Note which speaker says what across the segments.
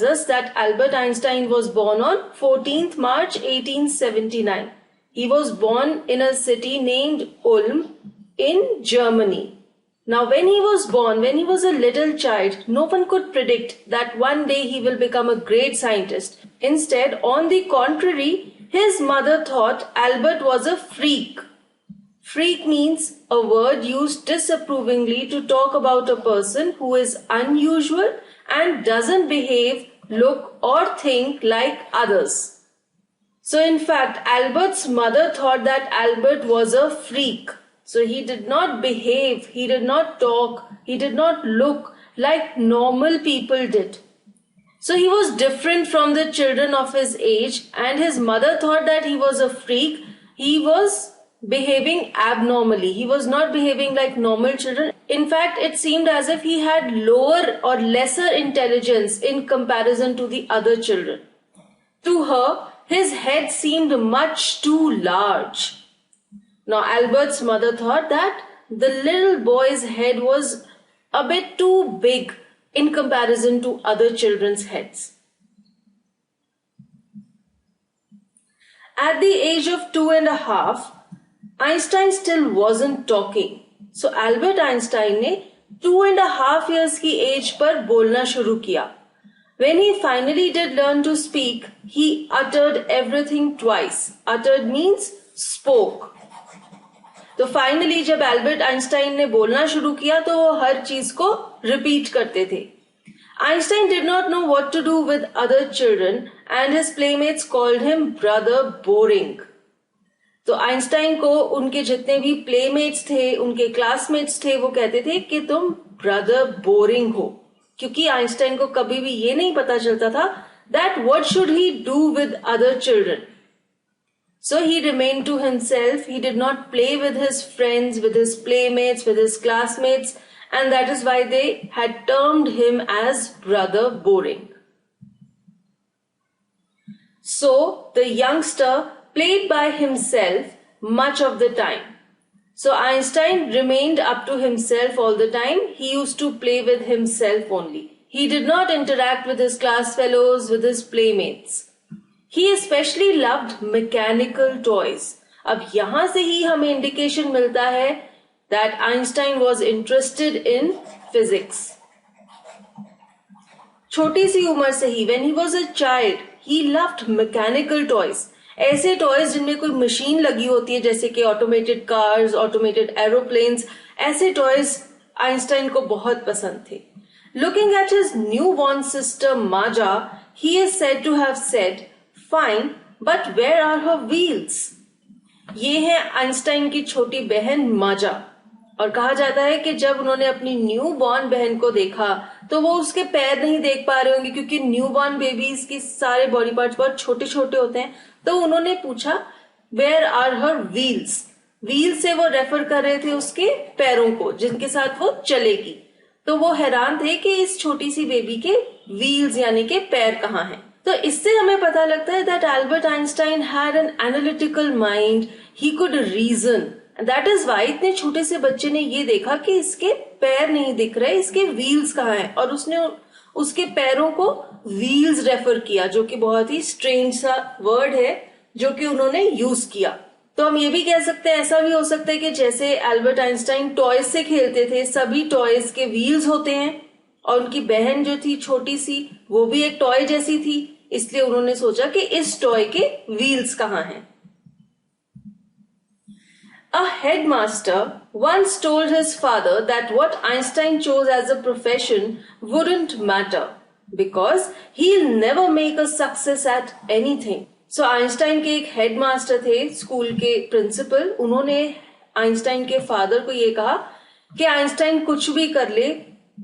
Speaker 1: us that Albert Einstein was born on 14th March 1879. He was born in a city named Ulm in Germany. Now, when he was born, when he was a little child, no one could predict that one day he will become a great scientist. Instead, on the contrary, his mother thought Albert was a freak. Freak means a word used disapprovingly to talk about a person who is unusual and doesn't behave, look, or think like others. So, in fact, Albert's mother thought that Albert was a freak. So, he did not behave, he did not talk, he did not look like normal people did. So, he was different from the children of his age, and his mother thought that he was a freak. He was behaving abnormally. He was not behaving like normal children. In fact, it seemed as if he had lower or lesser intelligence in comparison to the other children. To her, his head seemed much too large. Now, Albert's mother thought that the little boy's head was a bit too big in comparison to other children's heads. At the age of 2.5, Einstein still wasn't talking. So Albert Einstein ने 2.5 years की age पर बोलना शुरू किया. When he finally did learn to speak, he uttered everything twice. Uttered means spoke. तो finally जब Albert Einstein ने बोलना शुरू किया तो वो हर चीज को रिपीट करते थे. Einstein did not know what to do with other children and his playmates called him brother boring. तो आइंस्टाइन को उनके जितने भी प्लेमेट्स थे, उनके क्लासमेट्स थे, वो कहते थे कि तुम ब्रदर बोरिंग हो, क्योंकि आइंस्टाइन को कभी भी ये नहीं पता चलता था that what should he do with other children. So he remained to himself. He did not play with his friends, with his playmates, with his classmates, and that is why they had termed him as brother boring. So the youngster played by himself much of the time. So Einstein remained up to himself all the time. He used to play with himself only. He did not interact with his class fellows, with his playmates. He especially loved mechanical toys. अब यहाँ से ही हमें indication मिलता है that Einstein was interested in physics. छोटी सी उम्र से ही, when he was a child, he loved mechanical toys. ऐसे टॉयज जिनमें कोई मशीन लगी होती है, जैसे कि ऑटोमेटेड कार्स, ऑटोमेटेड एरोप्लेन्स, ऐसे टॉयज आइंस्टाइन को बहुत पसंद थे. Looking at his newborn sister Maja, he is said to have said, "Fine, but where are her wheels?" ये है आइंस्टाइन की छोटी बहन माजा. और कहा जाता है कि जब उन्होंने अपनी न्यू बॉर्न बहन को देखा तो वो उसके पैर नहीं देख पा रहे होंगे, क्योंकि न्यू बॉर्न बेबीज की सारे बॉडी पार्ट्स बहुत छोटे छोटे होते हैं. तो उन्होंने पूछा where are her wheels. Wheel से वो रेफर कर रहे थे उसके पैरों को जिनके साथ वो चलेगी. तो वो हैरान थे कि इस छोटी सी बेबी के व्हील्स यानी के पैर कहाँ हैं. तो इससे हमें पता लगता है that Albert Einstein had an analytical mind. He could reason. That is why इतने छोटे से बच्चे ने ये देखा कि इसके पैर नहीं दिख रहे, इसके व्हील्स कहाँ हैं, और उसने उसके पैरों को व्हील्स रेफर किया, जो कि बहुत ही स्ट्रेंज सा वर्ड है जो कि उन्होंने यूज किया. तो हम ये भी कह सकते हैं, ऐसा भी हो सकता है कि जैसे एल्बर्ट आइंस्टाइन टॉयज से खेलते थे, सभी टॉयज के व्हील्स होते हैं, और उनकी बहन जो थी छोटी सी वो भी एक टॉय जैसी थी, इसलिए उन्होंने सोचा कि इस टॉय के व्हील्स कहाँ हैं. A headmaster once told his father that what Einstein chose as a profession wouldn't matter because he'll never make a success at anything. So Einstein के एक हेडमास्टर थे, स्कूल के प्रिंसिपल. उन्होंने आइंस्टाइन के father को ये कहा कि आइंस्टाइन कुछ भी कर ले,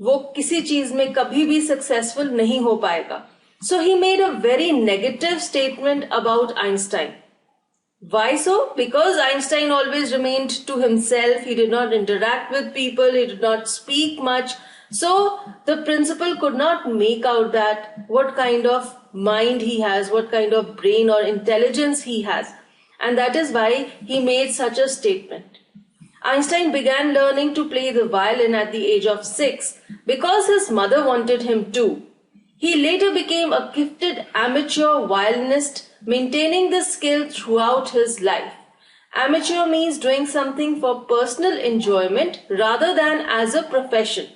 Speaker 1: वो किसी चीज में कभी भी सक्सेसफुल नहीं हो पाएगा. So he made a very negative statement about Einstein. Why so? Because Einstein always remained to himself. He did not interact with people. He did not speak much. So the principal could not make out that what kind of mind he has, what kind of brain or intelligence he has. And that is why he made such a statement. Einstein began learning to play the violin at the age of 6 because his mother wanted him to. He later became a gifted amateur violinist, maintaining the skill throughout his life. Amateur means doing something for personal enjoyment rather than as a profession.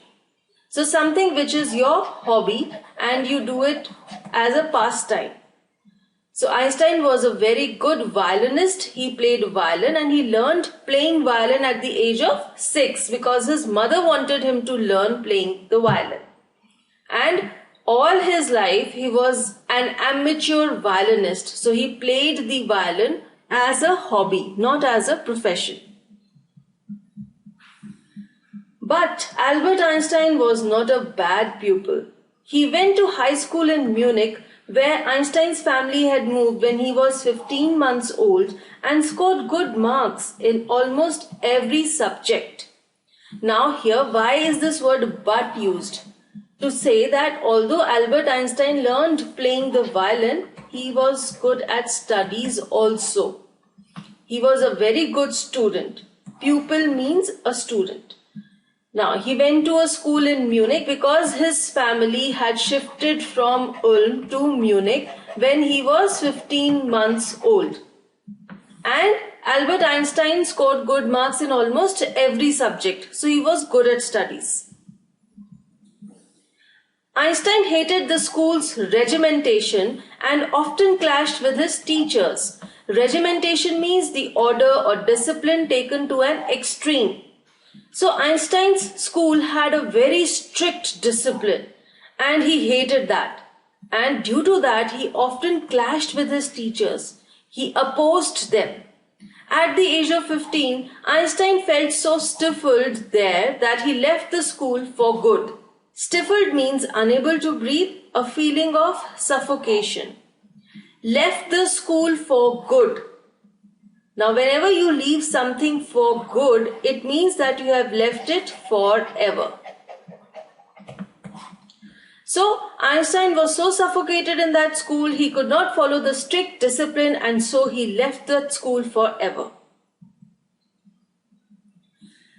Speaker 1: So something which is your hobby and you do it as a pastime. So Einstein was a very good violinist. He played violin and he learned playing violin at the age of 6 because his mother wanted him to learn playing the violin. And all his life he was an amateur violinist. So he played the violin as a hobby, not as a profession. But Albert Einstein was not a bad pupil. He went to high school in Munich, where Einstein's family had moved when he was 15 months old, and scored good marks in almost every subject. Now here, why is this word but used? To say that although Albert Einstein learned playing the violin, he was good at studies also. He was a very good student. Pupil means a student. Now, he went to a school in Munich because his family had shifted from Ulm to Munich when he was 15 months old. And Albert Einstein scored good marks in almost every subject, so he was good at studies. Einstein hated the school's regimentation and often clashed with his teachers. Regimentation means the order or discipline taken to an extreme. So Einstein's school had a very strict discipline and he hated that. And due to that, he often clashed with his teachers. He opposed them. At the age of 15, Einstein felt so stifled there that he left the school for good. Stifled means unable to breathe, a feeling of suffocation. Left the school for good. Now, whenever you leave something for good, it means that you have left it forever. So, Einstein was so suffocated in that school, he could not follow the strict discipline and so he left that school forever.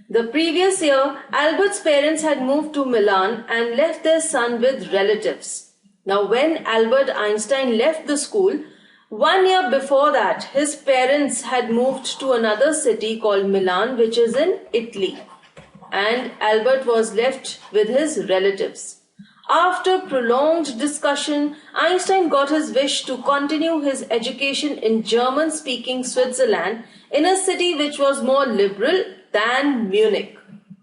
Speaker 1: The previous year, Albert's parents had moved to Milan and left their son with relatives. Now, when Albert Einstein left the school, 1 year before that, his parents had moved to another city called Milan, which is in Italy. And Albert was left with his relatives. After prolonged discussion, Einstein got his wish to continue his education in German-speaking Switzerland in a city which was more liberal than Munich.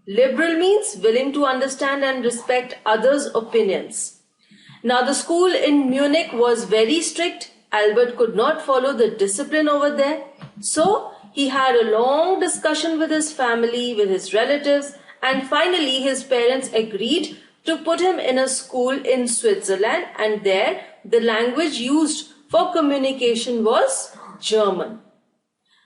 Speaker 1: Liberal means willing to understand and respect others' opinions. Now, the school in Munich was very strict. Albert could not follow the discipline over there. So, he had a long discussion with his family, with his relatives, and finally his parents agreed to put him in a school in Switzerland, and there the language used for communication was German.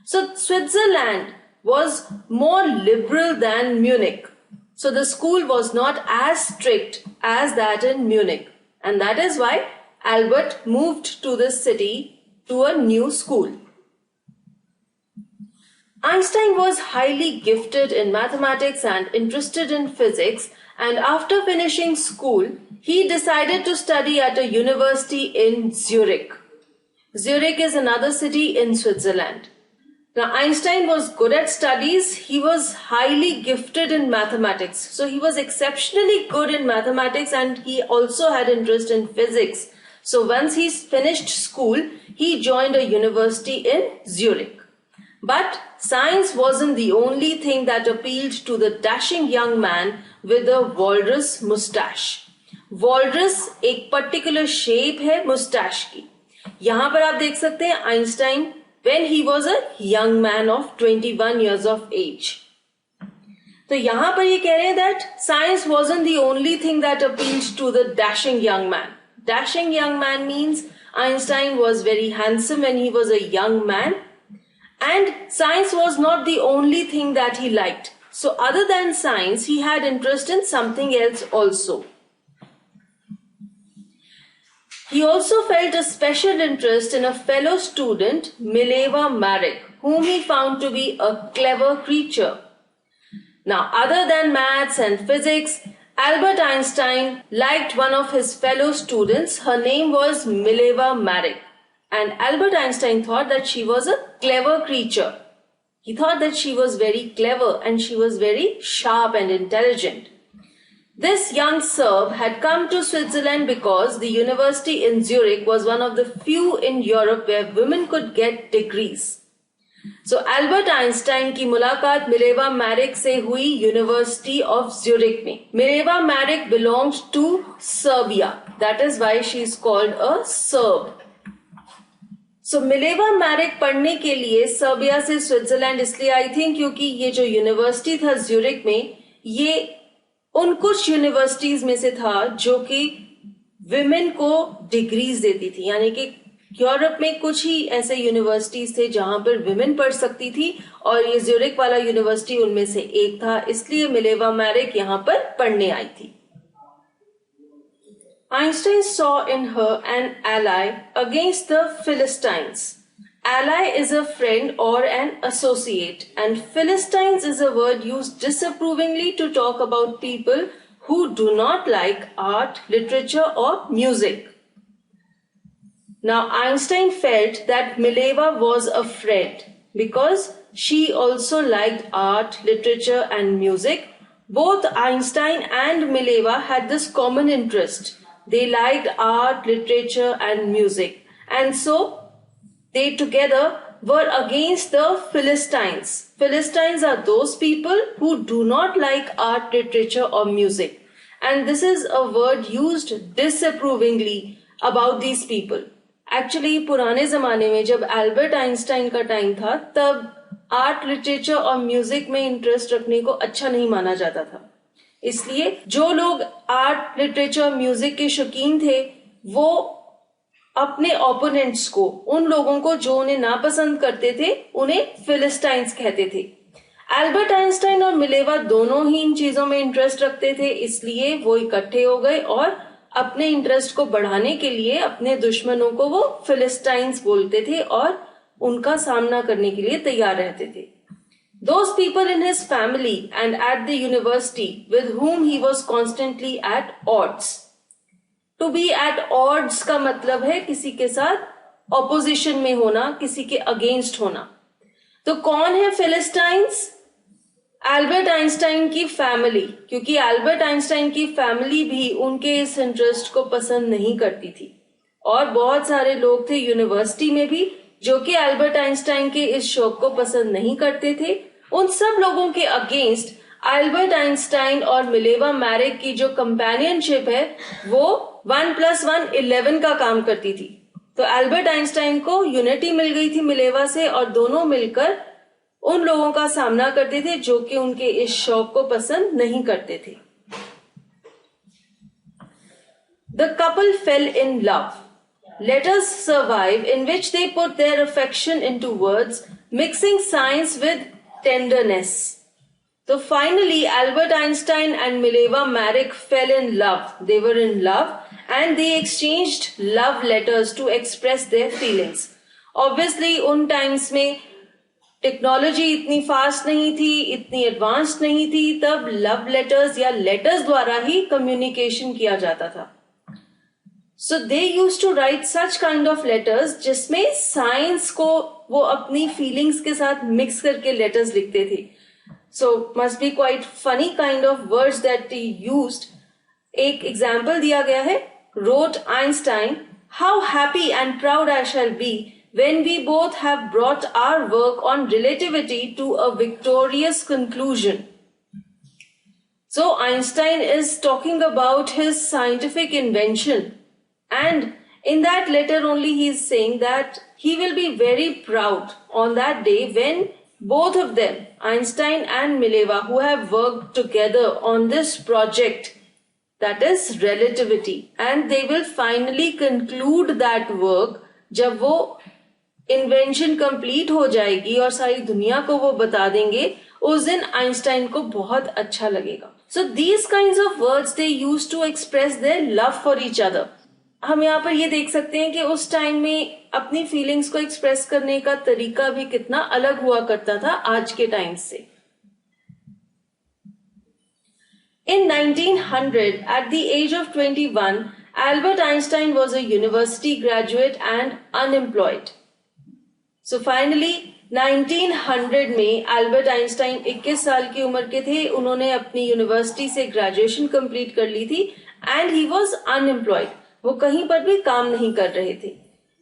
Speaker 1: So, Switzerland was more liberal than Munich. So, the school was not as strict as that in Munich, and that is why Albert moved to this city to a new school. Einstein was highly gifted in mathematics and interested in physics, and after finishing school, he decided to study at a university in Zurich. Zurich is another city in Switzerland. Now, Einstein was good at studies. He was highly gifted in mathematics. So, he was exceptionally good in mathematics and he also had interest in physics. So once he finished school, he joined a university in Zurich. But science wasn't the only thing that appealed to the dashing young man with a walrus mustache. Walrus एक particular shape है mustache की. यहाँ पर आप देख सकते हैं Einstein when he was a young man of 21 years of age. तो यहाँ पर ये कह रहे हैं that science wasn't the only thing that appealed to the dashing young man. Dashing young man means Einstein was very handsome when he was a young man, and science was not the only thing that he liked. So other than science, he had interest in something else also. He also felt a special interest in a fellow student, Mileva Marek, whom he found to be a clever creature. Now, other than maths and physics, Albert Einstein liked one of his fellow students. Her name was Mileva Maric. And Albert Einstein thought that she was a clever creature. He thought that she was very clever and she was very sharp and intelligent. This young Serb had come to Switzerland because the university in Zurich was one of the few in Europe where women could get degrees. So Albert Einstein की मुलाकात Mileva Maric से हुई University of Zurich में. मिलेवा मैरिक belongs to Serbia. That is why she is called a Serb. So Mileva Maric पढ़ने के लिए सर्बिया से स्विट्जरलैंड इसलिए आई थी क्योंकि ये जो यूनिवर्सिटी था ज्यूरिक में, ये उन कुछ यूनिवर्सिटीज में से था जो कि विमेन को डिग्रीज देती थी. यानी कि यूरोप में कुछ ही ऐसे यूनिवर्सिटीज थे जहां पर विमेन पढ़ सकती थी और ये ज्यूरिक वाला यूनिवर्सिटी उनमें से एक था. इसलिए मिलेवा मैरिक यहां पर पढ़ने आई थी. Einstein saw in her an ally against the Philistines. Ally is a friend or an associate, and Philistines is a word used disapprovingly to talk about people who do not like art, literature, or music. Now, Einstein felt that Mileva was a friend because she also liked art, literature, and music. Both Einstein and Mileva had this common interest. They liked art, literature, and music. And so, they together were against the Philistines. Philistines are those people who do not like art, literature, or music. And this is a word used disapprovingly about these people. Actually, पुराने जमाने में जब Albert Einstein का time था, तब art, literature और music में interest रखने को अच्छा नहीं माना जाता था. इसलिए जो लोग आर्ट, लिटरेचर, म्यूजिक के शौकीन थे, वो अपने ओपोनेंट्स को, उन लोगों को जो उन्हें नापसंद करते थे, उन्हें फिलिस्टाइंस कहते थे. एल्बर्ट आइंस्टाइन और मिलेवा दोनों ही इन चीजों में इंटरेस्ट रखते थे, इसलिए वो इकट्ठे हो गए और अपने इंटरेस्ट को बढ़ाने के लिए अपने दुश्मनों को वो फिलिस्टाइंस बोलते थे और उनका सामना करने के लिए तैयार रहते थे. Those people in his family and at the university with whom he was constantly at odds. To be at odds का मतलब है किसी के साथ opposition में होना, किसी के against होना. तो कौन है फिलिस्टाइंस? एल्बर्ट आइंस्टाइन की फैमिली, क्योंकि एल्बर्ट आइंस्टाइन की फैमिली भी उनके इस इंटरेस्ट को पसंद नहीं करती थी. और बहुत सारे लोग थे यूनिवर्सिटी में भी जो कि एल्बर्ट आइंस्टाइन के इस शौक को पसंद नहीं करते थे. उन सब लोगों के अगेंस्ट एल्बर्ट आइंस्टाइन और मिलेवा मैरिक की जो कंपेनियनशिप है वो 1+1 11 का काम करती थी. तो एल्बर्ट आइंस्टाइन को यूनिटी मिल गई थी मिलेवा से और दोनों मिलकर उन लोगों का सामना करते थे जो कि उनके इस शौक को पसंद नहीं करते थे. The couple fell in love. Letters survive in which they put their affection into words, mixing science with tenderness. So finally, Albert Einstein and Mileva Maric fell in love. They were in love and they exchanged love letters to express their feelings. Obviously, उन times में technology इतनी fast नहीं थी, इतनी advanced नहीं थी, तब love letters या लेटर्स द्वारा ही कम्युनिकेशन किया जाता था. So they used to write such kind of letters जिसमें साइंस को वो अपनी फीलिंग्स के साथ मिक्स करके लेटर्स लिखते थे. So must be quite funny kind of words that he used. एक एग्जाम्पल दिया गया है. Wrote Einstein, how happy and proud I shall be when we both have brought our work on relativity to a victorious conclusion. So Einstein is talking about his scientific invention, and in that letter only he is saying that he will be very proud on that day when both of them, Einstein and Mileva, who have worked together on this project, that is relativity, and they will finally conclude that work जब वो invention complete हो जाएगी और सारी दुनिया को वो बता देंगे, उस दिन आइंस्टाइन को बहुत अच्छा लगेगा. So these kinds of words they used to express their love for each other. हम यहाँ पर ये देख सकते हैं कि उस टाइम में अपनी फीलिंग्स को एक्सप्रेस करने का तरीका भी कितना अलग हुआ करता था आज के टाइम से. In 1900, at the age of 21, Albert Einstein was a university graduate and unemployed. So finally, 1900 में अल्बर्ट आइंस्टाइन 21 साल की उम्र के थे. उन्होंने अपनी यूनिवर्सिटी से ग्रेजुएशन कंप्लीट कर ली थी एंड ही वाज अनएम्प्लॉयड. वो कहीं पर भी काम नहीं कर रहे थे.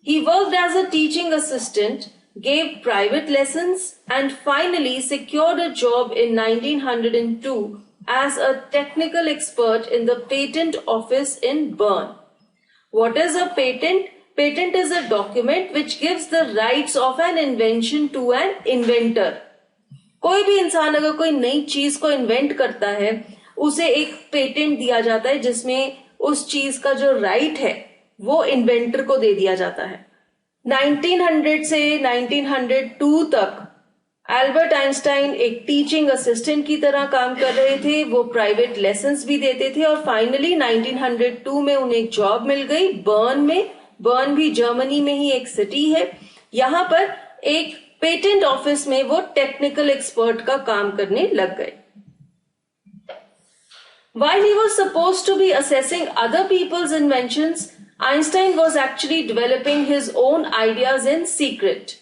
Speaker 1: He worked as a teaching assistant, gave private lessons and finally secured a job in 1902 as a technical expert in the patent office in Bern. What is a patent? Patent is a document which gives the rights of an invention to an inventor. कोई भी इंसान अगर कोई नई चीज को invent करता है उसे एक पेटेंट दिया जाता है जिसमें उस चीज का जो राइट है वो इन्वेंटर को दे दिया जाता है. 1900 से 1902 तक एल्बर्ट आइंस्टाइन एक टीचिंग असिस्टेंट की तरह काम कर रहे थे. वो प्राइवेट लेसन्स भी देते थे और फाइनली 1902 में उन्हें एक जॉब मिल गई बर्न में. बर्न भी जर्मनी में ही एक सिटी है. यहां पर एक पेटेंट ऑफिस में वो टेक्निकल एक्सपर्ट का काम करने लग गए. While he was supposed to be assessing other people's inventions, Einstein was actually developing his own ideas in secret.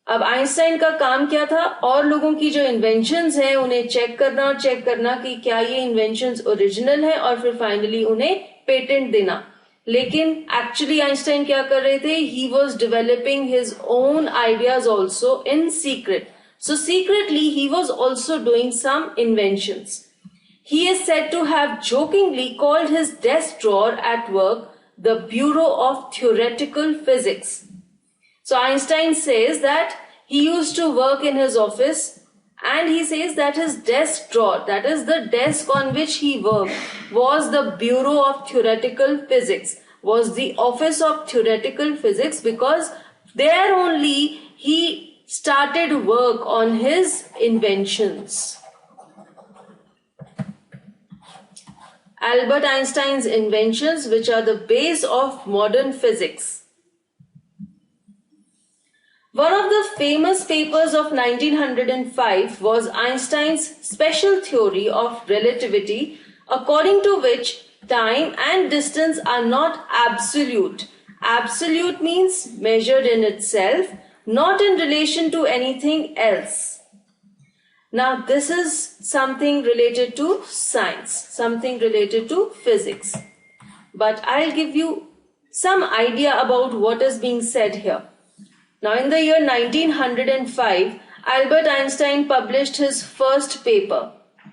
Speaker 1: अब आइंस्टाइन का काम क्या था? और लोगों की जो इन्वेंशंस हैं उन्हें चेक करना और चेक करना कि क्या ये इन्वेंशंस ओरिजिनल है और फिर फाइनली उन्हें पेटेंट देना. लेकिन एक्चुअली आइंस्टाइन क्या कर रहे थे? He was developing his own ideas also in secret. So secretly he was also doing some inventions. He is said to have jokingly called his desk drawer at work the Bureau of Theoretical Physics. So Einstein says that he used to work in his office and he says that his desk drawer, that is the desk on which he worked, was the Bureau of Theoretical Physics, was the Office of Theoretical Physics, because there only he started work on his inventions. Albert Einstein's inventions, which are the base of modern physics. One of the famous papers of 1905 was Einstein's special theory of relativity, according to which time and distance are not absolute. Absolute means measured in itself, not in relation to anything else. Now this is something related to science, something related to physics. But I'll give you some idea about what is being said here. Now in the year 1905, Albert Einstein published his first paper.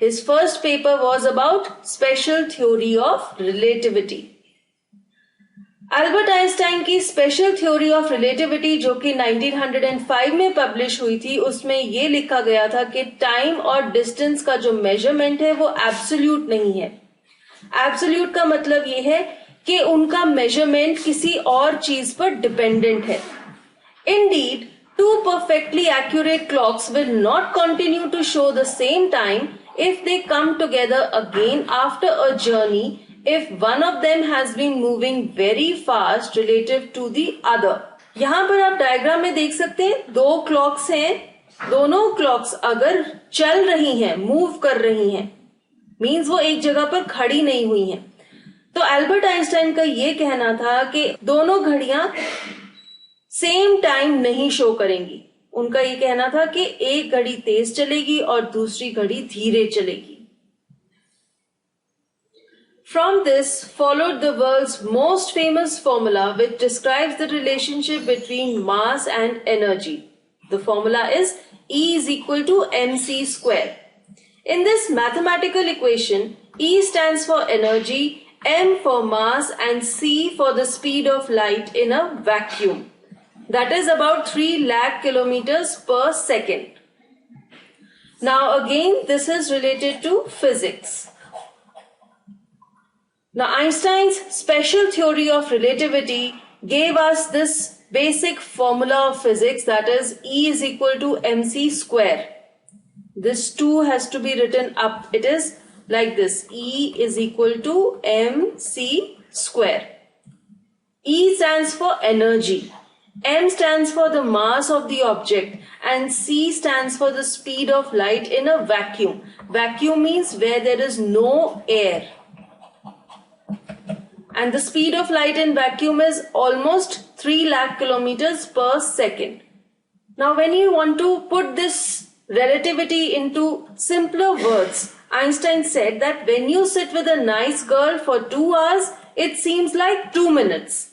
Speaker 1: His first paper was about special theory of relativity. Albert Einstein की special theory of relativity जो कि 1905 में publish हुई थी, उसमें ये लिखा गया था कि टाइम और डिस्टेंस का जो मेजरमेंट है वो एब्सोल्यूट नहीं है. एब्सोल्यूट का मतलब ये है कि उनका मेजरमेंट किसी और चीज पर डिपेंडेंट है. Indeed, two perfectly accurate clocks will not continue to show the same time if they come together again after a journey if one of them has been moving very fast relative to the other. यहां पर आप diagram में देख सकते हैं दो clocks हैं. दोनों क्लॉक्स अगर चल रही हैं, मूव कर रही हैं, मीन्स वो एक जगह पर खड़ी नहीं हुई हैं. तो अल्बर्ट आइंस्टाइन का ये कहना था कि दोनों घड़ियां सेम टाइम नहीं शो करेंगी. उनका ये कहना था कि एक घड़ी तेज चलेगी और दूसरी घड़ी धीरे चलेगी. From this followed the world's most famous formula which describes the relationship between mass and energy. The formula is E is equal to mc square. In this mathematical equation, E stands for energy, m for mass and c for the speed of light in a vacuum. That is about 3 lakh kilometers per second. Now again, this is related to physics. Now Einstein's special theory of relativity gave us this basic formula of physics, that is E is equal to mc square. This 2 has to be written up. It is like this: E is equal to mc square. E stands for energy. M stands for the mass of the object and C stands for the speed of light in a vacuum. Vacuum means where there is no air. And the speed of light in vacuum is almost 3 lakh kilometers per second. Now when you want to put this relativity into simpler words, Einstein said that when you sit with a nice girl for 2 hours, it seems like 2 minutes.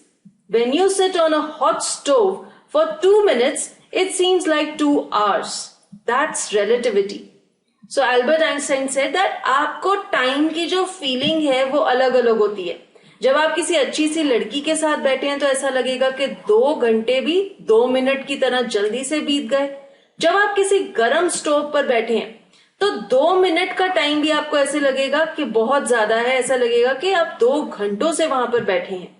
Speaker 1: When you sit on a hot stove for 2 minutes, it seems like 2 hours. That's relativity. So Albert Einstein said that आपको time की जो feeling है वो अलग अलग होती है. जब आप किसी अच्छी सी लड़की के साथ बैठे हैं तो ऐसा लगेगा कि 2 घंटे भी 2 मिनट की तरह जल्दी से बीत गए. जब आप किसी गर्म स्टोव पर बैठे हैं तो 2 मिनट का टाइम भी आपको ऐसे लगेगा कि बहुत ज्यादा है, ऐसा लगेगा कि आप 2 घंटों से वहां पर बैठे हैं.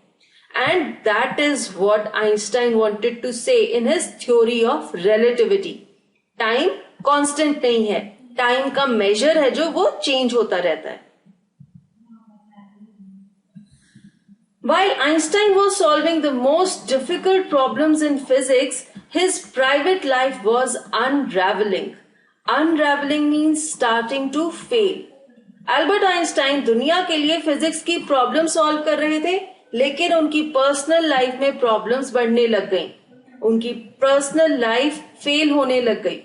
Speaker 1: And that is what Einstein wanted to say in his theory of relativity. Time constant नहीं है, टाइम का मेजर है जो वो चेंज होता रहता है. While Einstein was solving the most difficult problems in physics, his private life was unraveling. Unraveling means starting to fail. Albert Einstein दुनिया के लिए फिजिक्स की प्रॉब्लम सॉल्व कर रहे थे, लेकिन उनकी पर्सनल लाइफ में प्रॉब्लम्स बढ़ने लग गई. उनकी पर्सनल लाइफ फेल होने लग गई.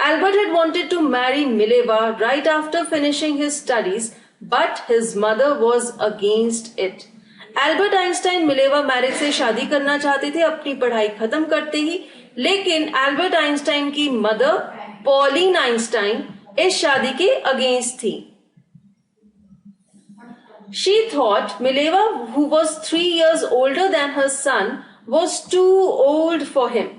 Speaker 1: Albert had wanted to marry Mileva right after finishing his studies, but his mother was against it. Albert Einstein Mileva marriage से शादी करना चाहते थे अपनी पढ़ाई खत्म करते ही, लेकिन एल्बर्ट आइंस्टाइन की मदर पॉलिन आइंस्टाइन इस शादी के अगेंस्ट थी. She thought Mileva, who was 3 years older than her son, was too old for him.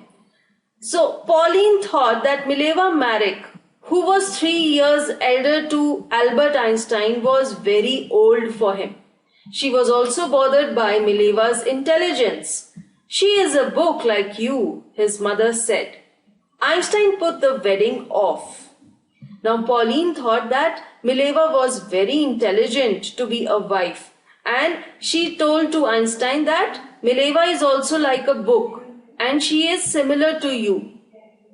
Speaker 1: So Pauline thought that Mileva Maric, who was 3 years elder to Albert Einstein, was very old for him. She was also bothered by Mileva's intelligence. She is a book like you, his mother said. Einstein put the wedding off. Now Pauline thought that Mileva was very intelligent to be a wife, and she told to Einstein that Mileva is also like a book and she is similar to you.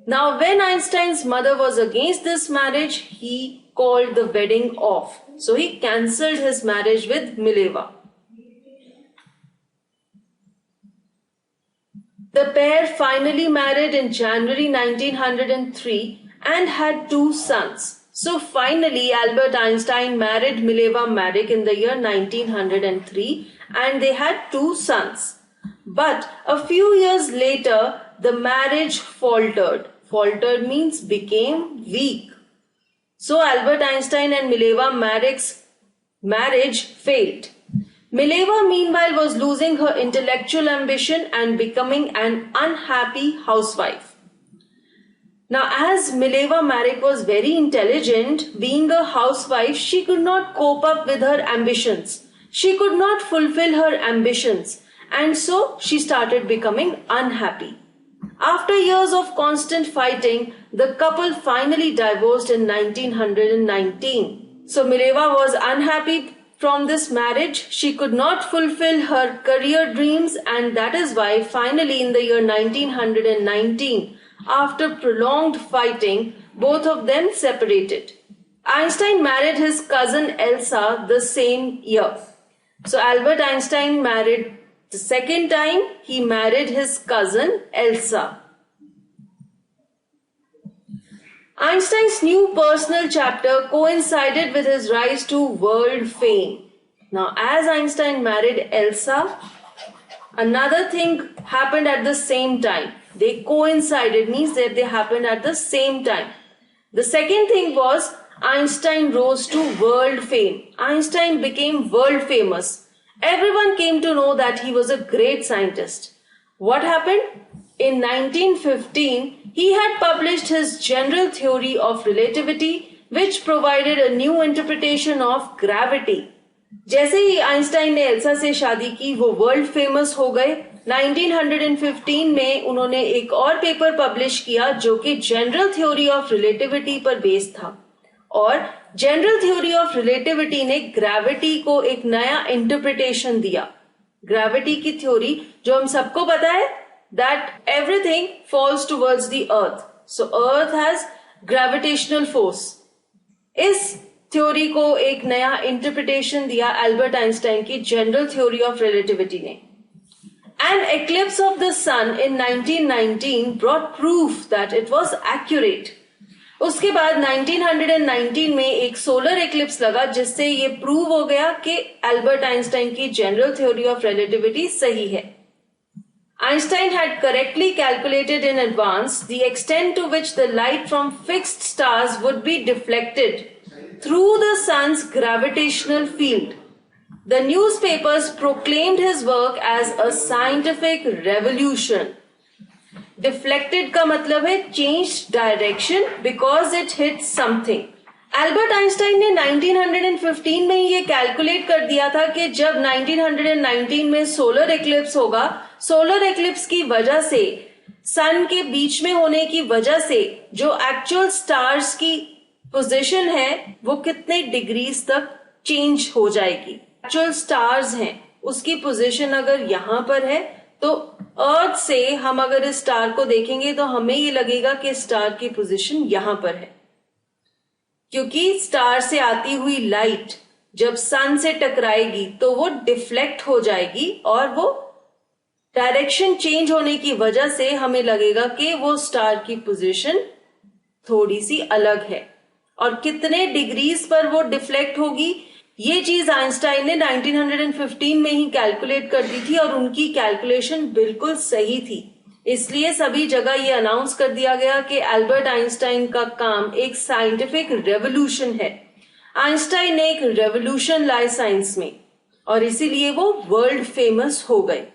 Speaker 1: Now when Einstein's mother was against this marriage, he called the wedding off. So he cancelled his marriage with Mileva. The pair finally married in January 1903 and had 2 sons. So finally Albert Einstein married Mileva Maric in the year 1903 and they had 2 sons. But a few years later the marriage faltered. Faltered means became weak. So Albert Einstein and Mileva Maric's marriage failed. Mileva meanwhile was losing her intellectual ambition and becoming an unhappy housewife. Now as Mileva Maric was very intelligent, being a housewife, she could not cope up with her ambitions. She could not fulfill her ambitions, and so she started becoming unhappy. After years of constant fighting, the couple finally divorced in 1919. So Mileva was unhappy from this marriage. She could not fulfill her career dreams, and that is why finally in the year 1919, after prolonged fighting, both of them separated. Einstein married his cousin Elsa the same year. So Albert Einstein married the second time, he married his cousin Elsa. Einstein's new personal chapter coincided with his rise to world fame. Now, as Einstein married Elsa, another thing happened at the same time. They coincided, means that they happened at the same time. The second thing was Einstein rose to world fame. Einstein became world famous. Everyone came to know that he was a great scientist. What happened? In 1915, he had published his general theory of relativity, which provided a new interpretation of gravity. जैसे ही Einstein ने Elsa से शादी की, वो world famous हो गए. 1915 में उन्होंने एक और पेपर पब्लिश किया जो कि जनरल थ्योरी ऑफ रिलेटिविटी पर बेस्ड था. और जनरल थ्योरी ऑफ रिलेटिविटी ने ग्रेविटी को एक नया इंटरप्रिटेशन दिया. ग्रेविटी की थ्योरी जो हम सबको पता है, that everything falls towards the earth. So earth has gravitational force. इस थ्योरी को एक नया इंटरप्रिटेशन दिया एल्बर्ट आइंस्टाइन की जनरल थ्योरी ऑफ रिलेटिविटी ने. An eclipse of the sun in 1919 brought proof that it was accurate. उसके बाद 1919 में एक सोलर एक्लिप्स लगा जिससे ये प्रूव हो गया कि एल्बर्ट आइंस्टाइन की जनरल थ्योरी ऑफ रिलेटिविटी सही है. Einstein had correctly calculated in advance the extent to which the light from fixed stars would be deflected through the sun's gravitational field. The newspapers proclaimed his work as a scientific revolution. Deflected का मतलब है changed direction because it hit something. Albert Einstein ने 1915 में ये calculate कर दिया था कि जब 1919 में सोलर एक्लिप्स होगा, सोलर एक्लिप्स की वजह से सन के बीच में होने की वजह से जो एक्चुअल स्टार्स की पोजीशन है वो कितने डिग्रीज तक चेंज हो जाएगी. एक्चुअल स्टार्स हैं उसकी पोजीशन अगर यहां पर है तो अर्थ से हम अगर इस स्टार को देखेंगे तो हमें ये लगेगा कि स्टार की पोजीशन यहां पर है, क्योंकि स्टार से आती हुई लाइट जब सन से टकराएगी तो वो डिफ्लेक्ट हो जाएगी और वो डायरेक्शन चेंज होने की वजह से हमें लगेगा कि वो स्टार की पोजीशन थोड़ी सी अलग है. और कितने डिग्रीज पर वो डिफ्लेक्ट होगी ये चीज आइंस्टाइन ने 1915 में ही कैलकुलेट कर दी थी और उनकी कैलकुलेशन बिल्कुल सही थी. इसलिए सभी जगह ये अनाउंस कर दिया गया कि एल्बर्ट आइंस्टाइन का काम एक साइंटिफिक रेवोल्यूशन है. आइंस्टाइन ने एक रेवोल्यूशन लाई साइंस में और इसीलिए वो वर्ल्ड फेमस हो गए.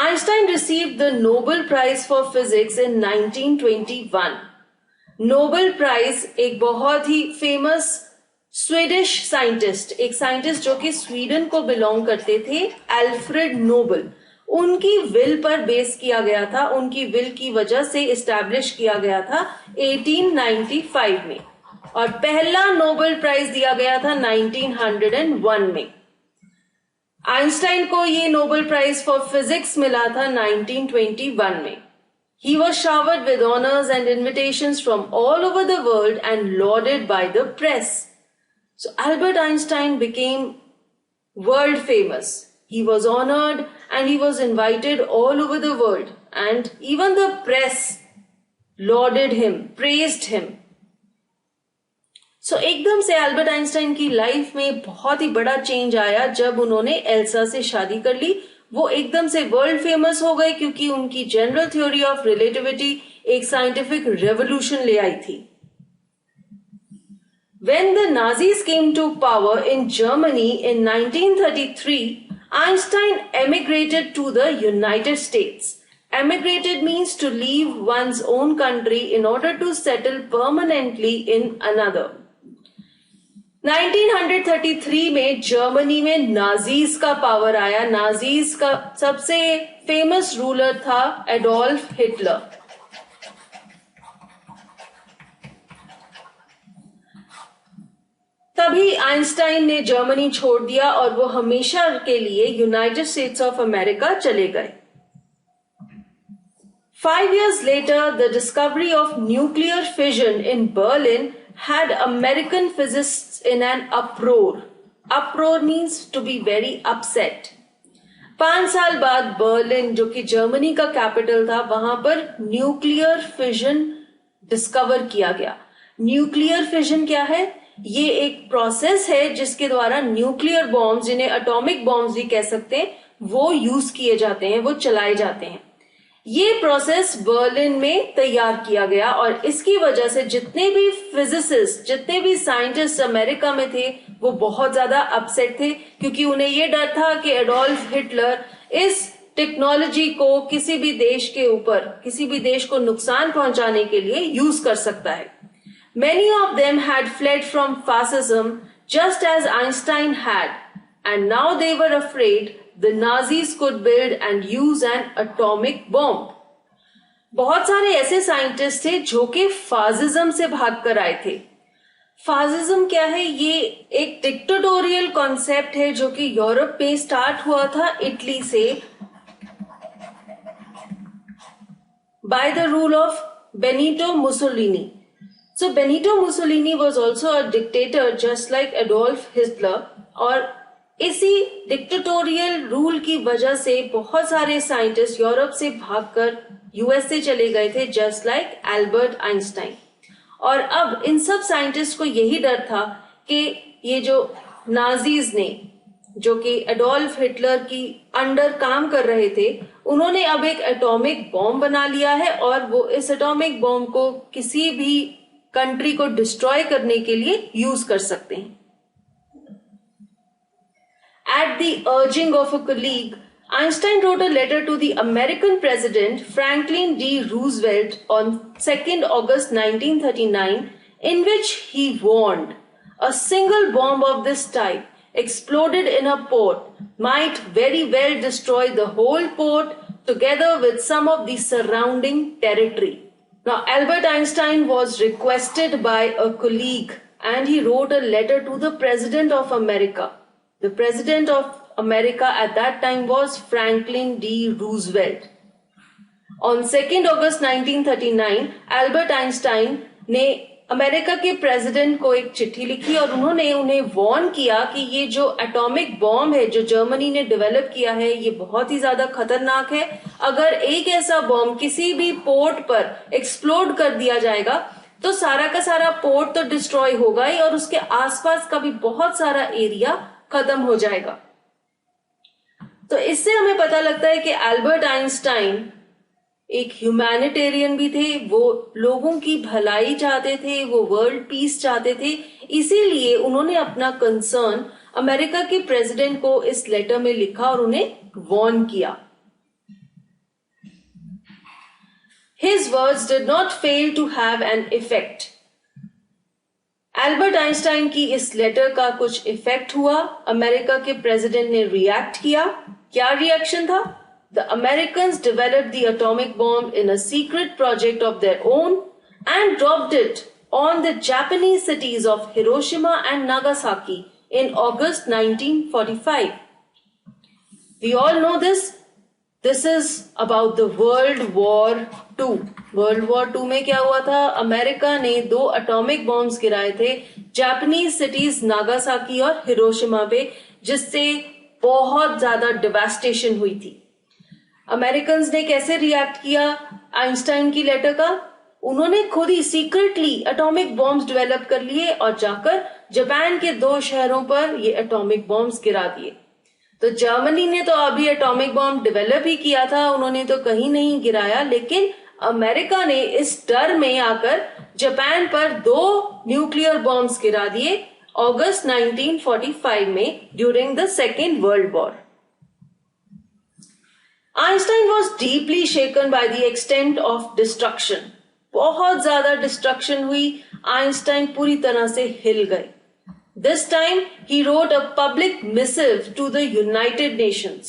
Speaker 1: Einstein received the Nobel Prize for physics in 1921. Nobel Prize एक बहुत ही फेमस स्वीडिश साइंटिस्ट, एक साइंटिस्ट जो कि स्वीडन को बिलोंग करते थे, एल्फ्रेड नोबेल, उनकी विल पर बेस किया गया था. उनकी विल की वजह से इस्टेब्लिश किया गया था 1895 में और पहला नोबेल प्राइज दिया गया था 1901 में. आइंस्टाइन को ये नोबेल प्राइज फॉर फिजिक्स मिला था 1921 में. He was showered with honors and invitations from all over the world and lauded by the press. So Albert Einstein became world famous. He was honored and he was invited all over the world, and even the press lauded him, praised him. So एकदम से Albert Einstein की life में बहुत ही बड़ा change आया जब उन्होंने Elsa से शादी कर ली. वो एकदम से वर्ल्ड फेमस हो गए क्योंकि उनकी जनरल थ्योरी ऑफ रिलेटिविटी एक साइंटिफिक रेवोल्यूशन ले आई थी. When the Nazis came to power in Germany in 1933, Einstein emigrated to the United States. Emigrated means to leave one's own country in order to settle permanently in another. 1933 में Germany में Nazis का power आया. Nazis का सबसे famous ruler था Adolf Hitler. तभी Einstein ने Germany छोड़ दिया और वो हमेशा के लिए यूनाइटेड स्टेट्स ऑफ अमेरिका चले गए. 5 years later, the discovery of nuclear fission in Berlin had American physicists in an uproar. Uproar means to be very upset. 5 साल बाद बर्लिन जो कि जर्मनी का कैपिटल था वहां पर न्यूक्लियर फिजन डिस्कवर किया गया. न्यूक्लियर फिजन क्या है? ये एक प्रोसेस है जिसके द्वारा न्यूक्लियर बॉम्ब्स, जिन्हें एटॉमिक बॉम्ब्स भी कह सकते हैं, वो यूज किए जाते हैं, वो चलाए जाते हैं. ये प्रोसेस बर्लिन में तैयार किया गया और इसकी वजह से जितने भी फिजिसिस्ट, जितने भी साइंटिस्ट अमेरिका में थे वो बहुत ज्यादा अपसेट थे क्योंकि उन्हें ये डर था कि एडोल्फ हिटलर इस टेक्नोलॉजी को किसी भी देश के ऊपर, किसी भी देश को नुकसान पहुंचाने के लिए यूज कर सकता है. Many of them had fled from fascism just as Einstein had, and now they were afraid the Nazis could build and use an atomic bomb. बहुत सारे ऐसे साइंटिस्ट थे जो कि फासिज्म से भाग कर आए थे. फासिज्म क्या है? ये एक डिक्टेटोरियल कॉन्सेप्ट है जो कि यूरोप में स्टार्ट हुआ था इटली से, by the rule of Benito Mussolini. So Benito Mussolini was also a dictator just like Adolf Hitler, और इसी डिक्टेटोरियल रूल की वजह से बहुत सारे साइंटिस्ट यूरोप से भागकर यूएस से चले गए थे, जस्ट लाइक एल्बर्ट आइंस्टाइन। और अब इन सब साइंटिस्ट को यही डर था कि ये जो नाजीज ने, जो कि एडोल्फ हिटलर की अंडर काम कर रहे थे, उन्होंने अब एक एटॉमिक बॉम्ब बना लिया है और वो इस एटॉमिक बॉम्ब को किसी भी कंट्री को डिस्ट्रॉय करने के लिए यूज कर सकते हैं। At the urging of a colleague, Einstein wrote a letter to the American president Franklin D. Roosevelt on 2nd August 1939, in which he warned a single bomb of this type exploded in a port might very well destroy the whole port together with some of the surrounding territory. Now, Albert Einstein was requested by a colleague and he wrote a letter to the President of America. The President of America at that time was Franklin D. Roosevelt. On 2nd August 1939, Albert Einstein ने America के president को एक चिट्ठी लिखी और उन्होंने उन्हें warn किया कि ये जो एटॉमिक बॉम्ब है जो जर्मनी ने डेवलप किया है, ये बहुत ही ज्यादा खतरनाक है। अगर एक ऐसा बॉम्ब किसी भी पोर्ट पर एक्सप्लोड कर दिया जाएगा तो सारा का सारा पोर्ट तो डिस्ट्रॉय होगा ही और उसके आसपास का भी बहुत सारा एरिया खत्म हो जाएगा। तो इससे हमें पता लगता है कि एल्बर्ट आइंस्टाइन एक ह्यूमैनिटेरियन भी थे, वो लोगों की भलाई चाहते थे, वो वर्ल्ड पीस चाहते थे। इसीलिए उन्होंने अपना कंसर्न अमेरिका के प्रेसिडेंट को इस लेटर में लिखा और उन्हें वार्न किया। His words did not fail to have an effect. Albert Einstein की इस लेटर का कुछ इफेक्ट हुआ। अमेरिका के प्रेसिडेंट ने रिएक्ट किया। क्या रिएक्शन था? The Americans developed the atomic bomb in a secret project of their own and dropped it on the Japanese cities of Hiroshima and Nagasaki in August 1945। We all know this. This is about the world war two. World war two में क्या हुआ था? America ने 2 atomic bombs गिराए थे Japanese cities Nagasaki और Hiroshima पे, जिससे बहुत ज्यादा डिवास्टेशन हुई थी। अमेरिकन्स ने कैसे रिएक्ट किया आइंस्टाइन की लेटर का? उन्होंने खुद ही सीक्रेटली एटॉमिक बॉम्ब्स डेवलप कर लिए और जाकर जापान के 2 शहरों पर ये एटॉमिक बॉम्ब्स गिरा दिए। तो जर्मनी ने तो अभी एटॉमिक बॉम्ब डेवलप ही किया था, उन्होंने तो कहीं नहीं गिराया, लेकिन अमेरिका ने इस डर में आकर जापान पर 2 न्यूक्लियर बॉम्ब्स गिरा दिए अगस्त 1945 में during the second world war. Einstein was deeply shaken by the extent of destruction. बहुत ज्यादा डिस्ट्रक्शन हुई, आइंस्टाइन पूरी तरह से हिल गए। This time he wrote a public missive to the United Nations.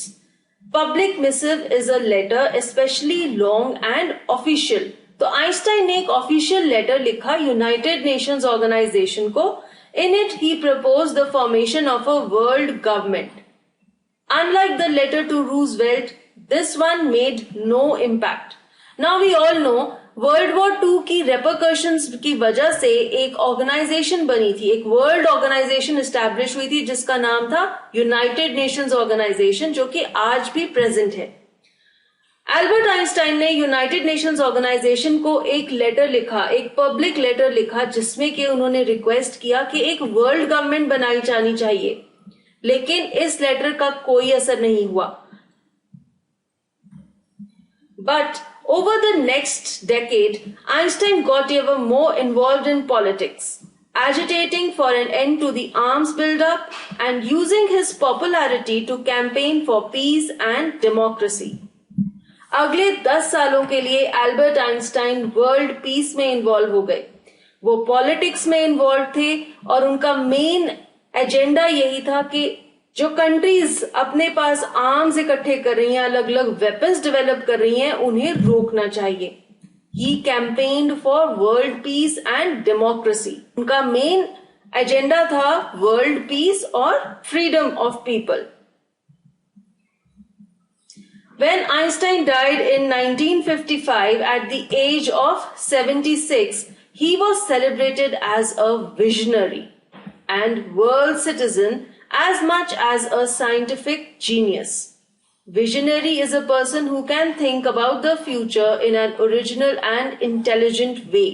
Speaker 1: Public missive is a letter especially long and official. तो Einstein ने एक ऑफिशियल लेटर लिखा यूनाइटेड नेशंस ऑर्गेनाइजेशन को। In it he proposed the formation of a world government. Unlike the letter to Roosevelt, this one made no impact. Now we all know world war 2 की repercussions की वजह से एक organisation बनी थी, एक world organisation establish हुई थी जिसका नाम था यूनाइटेड नेशंस ऑर्गेनाइजेशन, जो कि आज भी प्रेजेंट है। एल्बर्ट आइंस्टाइन ने यूनाइटेड नेशंस ऑर्गेनाइजेशन को एक लेटर लिखा, एक पब्लिक लेटर लिखा, जिसमें कि उन्होंने रिक्वेस्ट किया कि एक वर्ल्ड गवर्नमेंट बनाई जानी चाहिए, लेकिन इस लेटर का कोई असर नहीं हुआ। But over the next decade, Einstein got ever more involved in politics, agitating for an end to the arms buildup and using his popularity to campaign for peace and democracy. अगले 10 सालों के लिए Albert Einstein world peace में involve हो गए। वो politics में involve थे और उनका मेन एजेंडा यही था कि जो कंट्रीज अपने पास आर्म्स इकट्ठे कर रही हैं, अलग अलग वेपन्स डेवलप कर रही हैं, उन्हें रोकना चाहिए। He campaigned for world peace and democracy. उनका मेन एजेंडा था वर्ल्ड पीस और freedom of people. When Einstein died in 1955 at the age of 76, he was celebrated as a visionary and world citizen as much as a scientific genius. Visionary is a person who can think about the future in an original and intelligent way.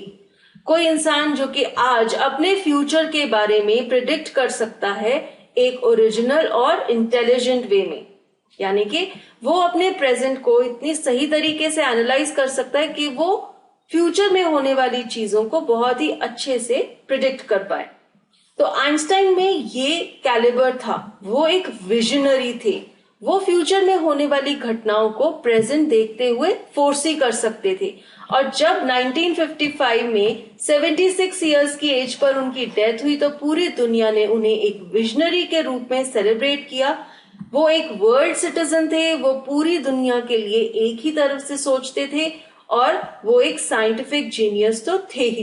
Speaker 1: कोई इंसान जो कि आज अपने future के बारे में predict कर सकता है एक ओरिजिनल और इंटेलिजेंट वे में, यानी कि वो अपने प्रेजेंट को इतनी सही तरीके से एनालाइज कर सकता है कि वो फ्यूचर में होने वाली चीजों को बहुत ही अच्छे से प्रिडिक्ट कर पाए। तो आइंस्टाइन में ये कैलिबर था, वो एक विजनरी थे। वो फ्यूचर में होने वाली घटनाओं को प्रेजेंट देखते हुए फोरसी कर सकते थे। और जब 1955 में 76 इयर्स की एज पर उनकी डेथ हुई तो पूरी दुनिया ने उन्हें एक विजनरी के रूप में सेलिब्रेट किया। वो एक वर्ल्ड सिटीजन थे, वो पूरी दुनिया के लिए एक ही तरफ से सोचते थे और वो एक साइंटिफिक जीनियस तो थे ही।